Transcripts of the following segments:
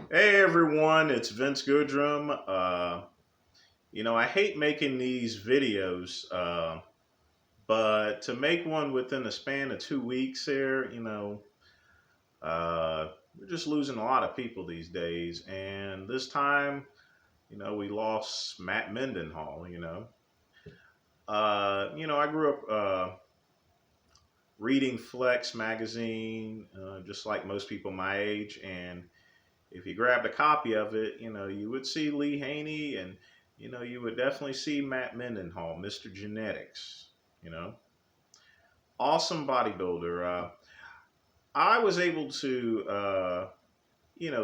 Hey everyone, it's Vince Goodrum. I hate making these videos, but to make one within a span of 2 weeks here, we're just losing a lot of people these days. And this time, we lost Matt Mendenhall. I grew up reading Flex magazine, just like most people my age, and if you grabbed a copy of it, you would see Lee Haney and, you would definitely see Matt Mendenhall, Mr. Genetics, you know, awesome bodybuilder. I was able to,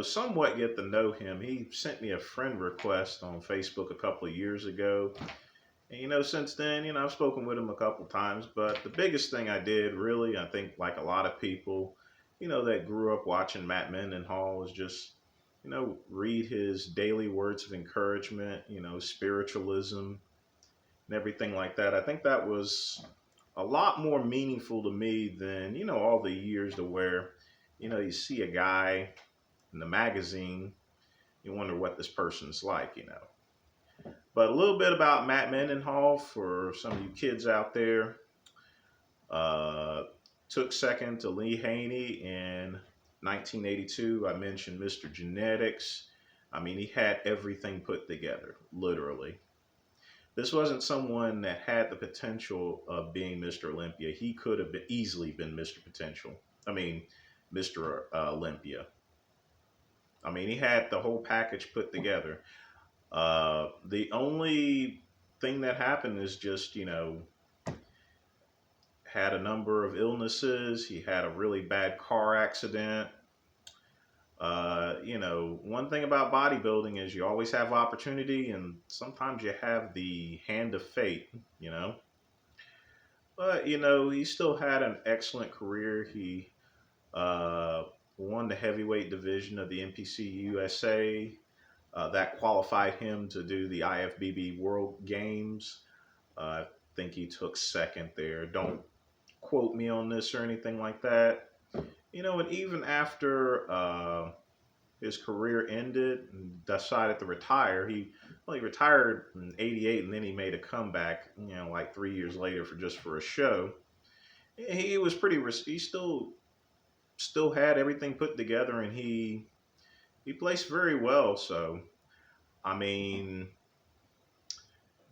somewhat get to know him. He sent me a friend request on Facebook a couple of years ago. And, since then, I've spoken with him a couple times. But the biggest thing I did, really, I think, like a lot of people, that grew up watching Matt Mendenhall, was just read his daily words of encouragement, spiritualism and everything like that. I think that was a lot more meaningful to me than, all the years to where, you see a guy in the magazine, you wonder what this person's like. But a little bit about Matt Mendenhall for some of you kids out there. Uh, Took second to Lee Haney in 1982. I mentioned Mr. Genetics. I mean, he had everything put together, literally. This wasn't someone that had the potential of being Mr. Olympia. He could have easily been Mr. Potential. I mean, Mr. Olympia. I mean, he had the whole package put together. The only thing that happened is just, had a number of illnesses. He had a really bad car accident. One thing about bodybuilding is you always have opportunity, and sometimes you have the hand of fate, you know. But, he still had an excellent career. He uh, won the heavyweight division of the NPC USA. That qualified him to do the IFBB World Games. I think he took second there. Don't quote me on this or anything like that. And even after his career ended and decided to retire, he retired in '88 and then he made a comeback, like 3 years later for a show. He was he still had everything put together, and he placed very well. So I mean,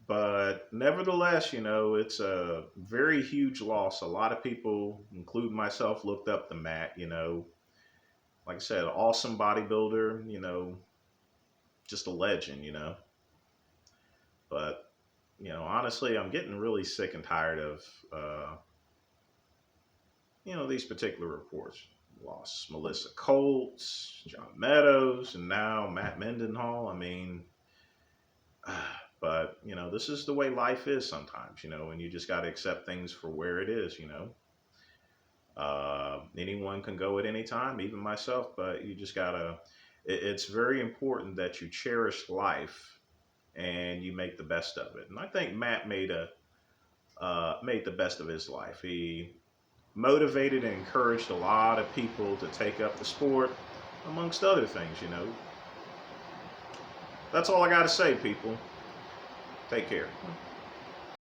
but nevertheless, it's a very huge loss. A lot of people, including myself, looked up to Matt. Like I said, awesome bodybuilder. Just a legend. But honestly, I'm getting really sick and tired of these particular reports. Lost Melissa Colts, John Meadows, and now Matt Mendenhall. I mean, but this is the way life is sometimes. And you just got to accept things for where it is. Anyone can go at any time, even myself. But you just gotta. It's very important that you cherish life and you make the best of it. And I think Matt made the best of his life. He motivated and encouraged a lot of people to take up the sport, amongst other things. That's all I got to say, people. Take care.